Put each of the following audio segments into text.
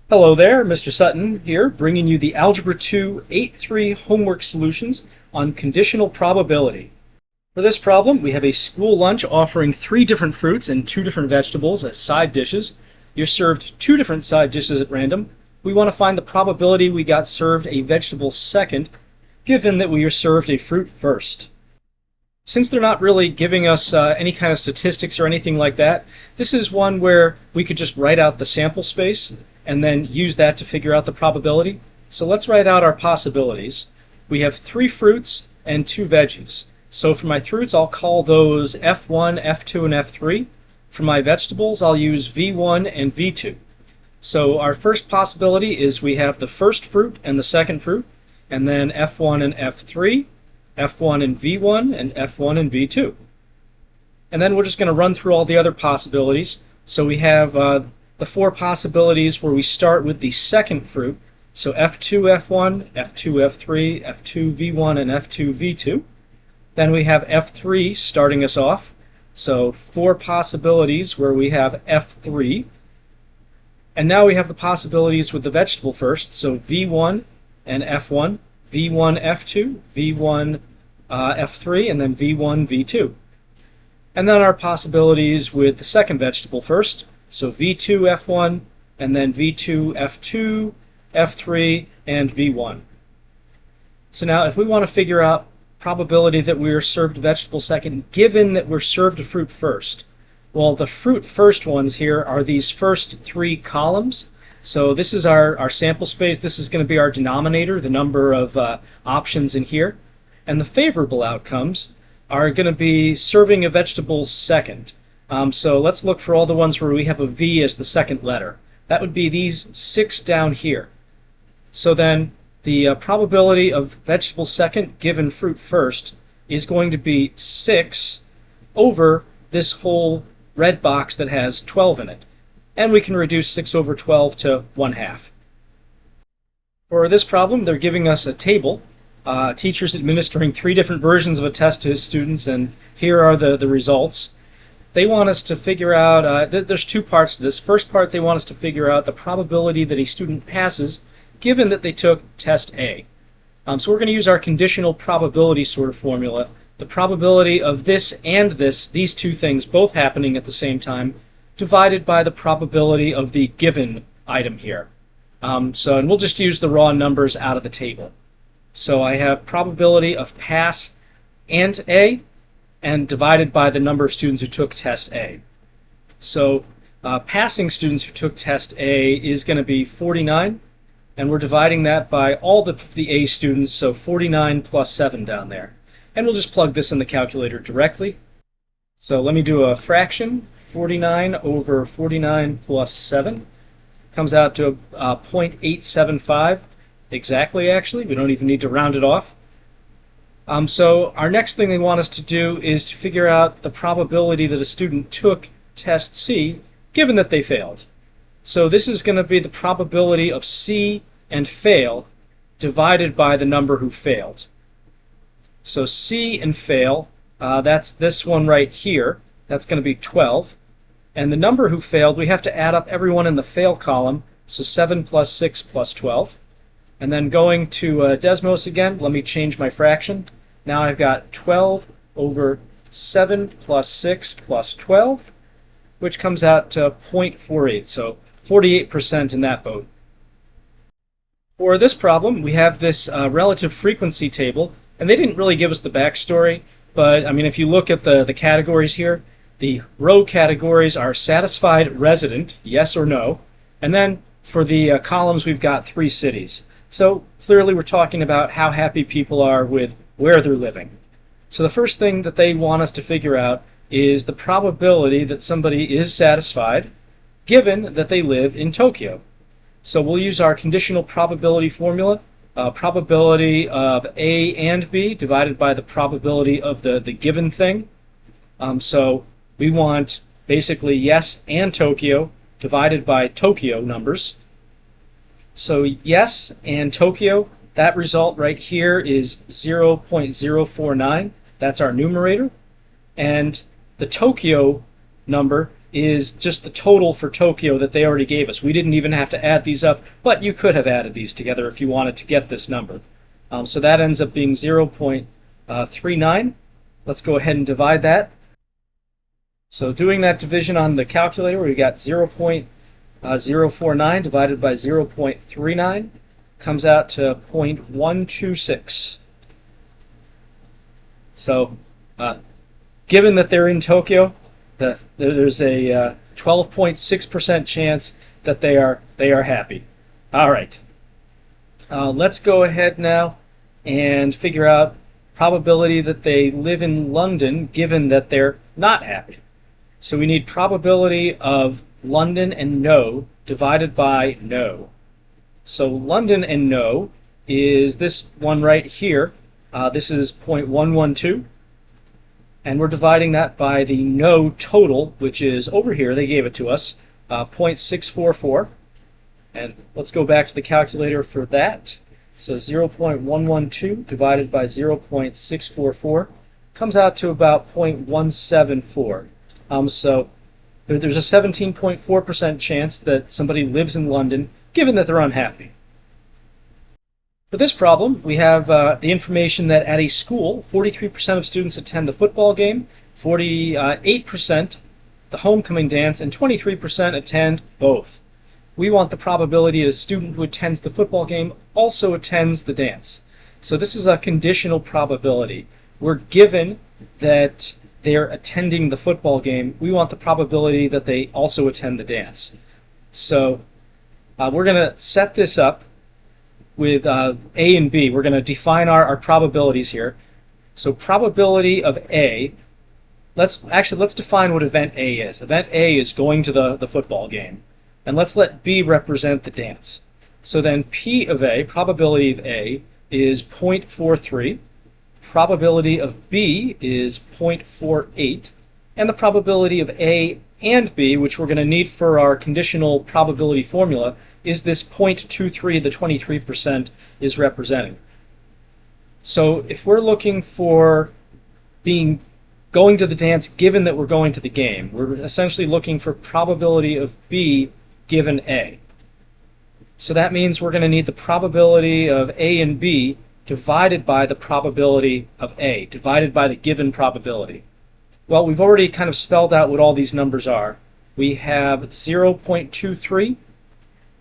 Hello there, Mr. Sutton here, bringing you the Algebra 2 8-3 homework solutions on conditional probability. For this problem, we have a school lunch offering 3 different fruits and 2 different vegetables as side dishes. You're served 2 different side dishes at random. We want to find the probability we got served a vegetable second, given that we are served a fruit first. Since they're not really giving us any kind of statistics or anything like that, this is one where we could just write out the sample space and then use that to figure out the probability. So let's write out our possibilities. We have 3 fruits and 2 veggies. So for my fruits, I'll call those F1, F2, and F3. For my vegetables, I'll use V1 and V2. So our first possibility is we have the first fruit and the second fruit, and then F1 and F3, F1 and V1, and F1 and V2. And then we're just going to run through all the other possibilities. So we have the 4 possibilities where we start with the second fruit. So F2, F1, F2, F3, F2, V1, and F2, V2. Then we have F3 starting us off. So 4 possibilities where we have F3. And now we have the possibilities with the vegetable first. So V1 and F1, V1, F2, V1, F3, and then V1, V2. And then our possibilities with the second vegetable first. So V2, F1, and then V2, F2, F3, and V1. So now if we want to figure out probability that we are served a vegetable second, given that we're served a fruit first, well, the fruit first ones here are these first 3 columns. So this is our sample space. This is going to be our denominator, the number of options in here. And the favorable outcomes are going to be serving a vegetable second. So let's look for all the ones where we have a V as the second letter. That would be these 6 down here. So then the probability of vegetable second given fruit first is going to be 6 over this whole red box that has 12 in it. And we can reduce 6 over 12 to 1/2. For this problem, they're giving us a table. Teachers administering 3 different versions of a test to his students, and here are the results. They want us to figure out, there's 2 parts to this. First part, they want us to figure out the probability that a student passes given that they took test A. So we're going to use our conditional probability sort of formula. The probability of this and this, these 2 things both happening at the same time, divided by the probability of the given item here. And we'll just use the raw numbers out of the table. So I have probability of pass and A, and divided by the number of students who took test A. So passing students who took test A is going to be 49, and we're dividing that by all the A students, so 49 plus 7 down there. And we'll just plug this in the calculator directly. So let me do a fraction. 49 over 49 plus 7 comes out to 0.875 exactly, actually. We don't even need to round it off. So our next thing they want us to do is to figure out the probability that a student took test C given that they failed. So this is going to be the probability of C and fail divided by the number who failed. So C and fail, that's this one right here. That's going to be 12. And the number who failed, we have to add up everyone in the fail column. So 7 plus 6 plus 12. And then going to Desmos again, let me change my fraction. Now I've got 12 over 7 plus 6 plus 12, which comes out to 0.48, so 48% in that boat. For this problem, we have this relative frequency table, and they didn't really give us the backstory, but I mean, if you look at the categories here, the row categories are satisfied resident, yes or no, and then for the columns we've got 3 cities. So clearly we're talking about how happy people are with where they're living. So the first thing that they want us to figure out is the probability that somebody is satisfied given that they live in Tokyo. So we'll use our conditional probability formula, probability of A and B divided by the probability of the given thing. So we want basically yes and Tokyo divided by Tokyo numbers. So yes and Tokyo, that result right here is 0.049. That's our numerator. And the Tokyo number is just the total for Tokyo that they already gave us. We didn't even have to add these up, but you could have added these together if you wanted to get this number. So that ends up being 0.39. Let's go ahead and divide that. So doing that division on the calculator, we got 0.049 divided by 0.39 comes out to 0.126. So given that they're in Tokyo, there's a 12.6% chance that they are happy. All right. Let's go ahead now and figure out probability that they live in London given that they're not happy. So we need probability of London and no divided by no. So London and no is this one right here. This is 0.112. And we're dividing that by the no total, which is over here. They gave it to us, 0.644. And let's go back to the calculator for that. So 0.112 divided by 0.644 comes out to about 0.174. So there's a 17.4% chance that somebody lives in London, given that they're unhappy. For this problem, we have the information that at a school, 43% of students attend the football game, 48% the homecoming dance, and 23% attend both. We want the probability that a student who attends the football game also attends the dance. So this is a conditional probability. We're given that they're attending the football game. We want the probability that they also attend the dance. So we're going to set this up with A and B. We're going to define our probabilities here. So probability of A, let's define what event A is. Event A is going to the football game. And let's let B represent the dance. So then P of A, probability of A, is 0.43. Probability of B is 0.48. And the probability of A and B, which we're going to need for our conditional probability formula, is this 0.23 the 23% is representing. So if we're looking for going to the dance given that we're going to the game, we're essentially looking for probability of B given A. So that means we're going to need the probability of A and B divided by the probability of A, divided by the given probability. Well, we've already kind of spelled out what all these numbers are. We have 0.23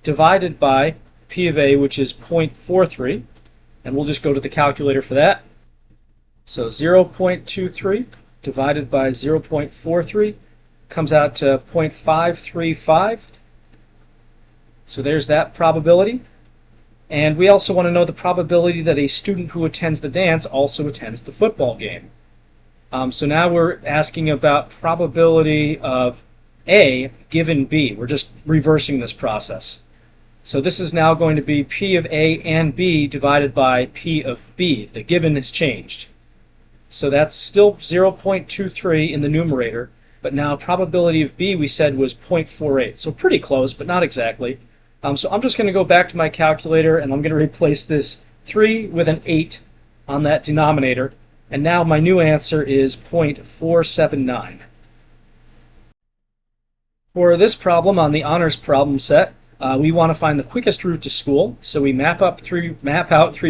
divided by P of A, which is 0.43, and we'll just go to the calculator for that. So 0.23 divided by 0.43 comes out to 0.535. So there's that probability. And we also want to know the probability that a student who attends the dance also attends the football game. So now we're asking about probability of A given B. We're just reversing this process. So this is now going to be P of A and B divided by P of B. The given has changed. So that's still 0.23 in the numerator, but now probability of B we said was 0.48. So pretty close, but not exactly. So I'm just going to go back to my calculator and I'm going to replace this 3 with an 8 on that denominator. And now my new answer is 0.479. For this problem on the honors problem set, we want to find the quickest route to school. So we map out 3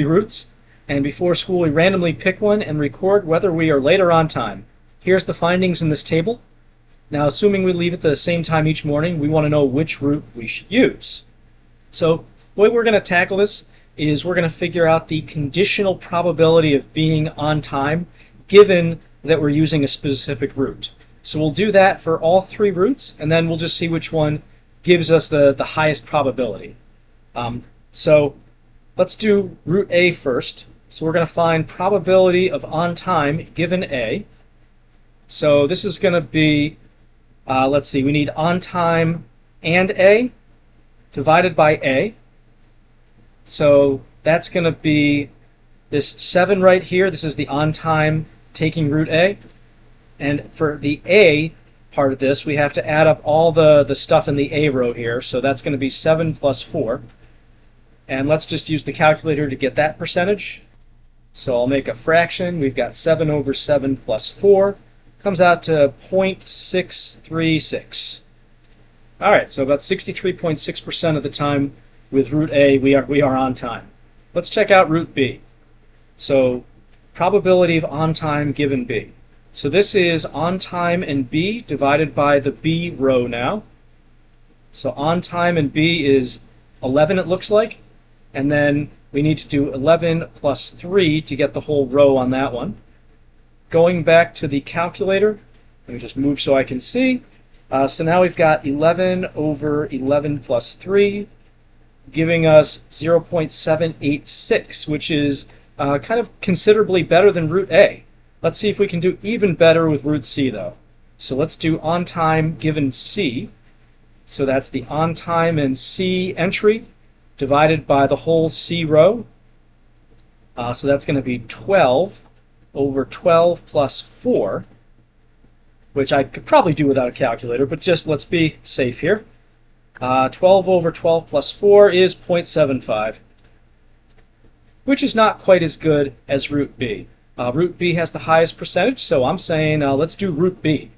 routes, and before school we randomly pick one and record whether we are late or on time. Here's the findings in this table. Now, assuming we leave at the same time each morning, we want to know which route we should use. So the way we're going to tackle this is we're going to figure out the conditional probability of being on time given that we're using a specific route. So we'll do that for all 3 routes, and then we'll just see which one gives us the highest probability. So let's do route A first. So we're going to find probability of on time given A. So this is going to be, let's see, we need on time and A divided by A. So that's going to be this 7 right here. This is the on time taking route A. And for the A part of this, we have to add up all the stuff in the A row here. So that's going to be 7 plus 4. And let's just use the calculator to get that percentage. So I'll make a fraction. We've got 7 over 7 plus 4 Comes out to 0.636. All right, so about 63.6% of the time with root A, we are on time. Let's check out root B. So probability of on time given B. So this is on time and B divided by the B row now. So on time and B is 11, it looks like. And then we need to do 11 plus 3 to get the whole row on that one. Going back to the calculator, let me just move so I can see. So now we've got 11 over 11 plus 3, giving us 0.786, which is kind of considerably better than root A. Let's see if we can do even better with root C, though. So let's do on time given C. So that's the on time and C entry divided by the whole C row. So that's going to be 12 over 12 plus 4, which I could probably do without a calculator, but just let's be safe here. 12 over 12 plus 4 is 0.75, which is not quite as good as root B. Root B has the highest percentage, so I'm saying let's do root B.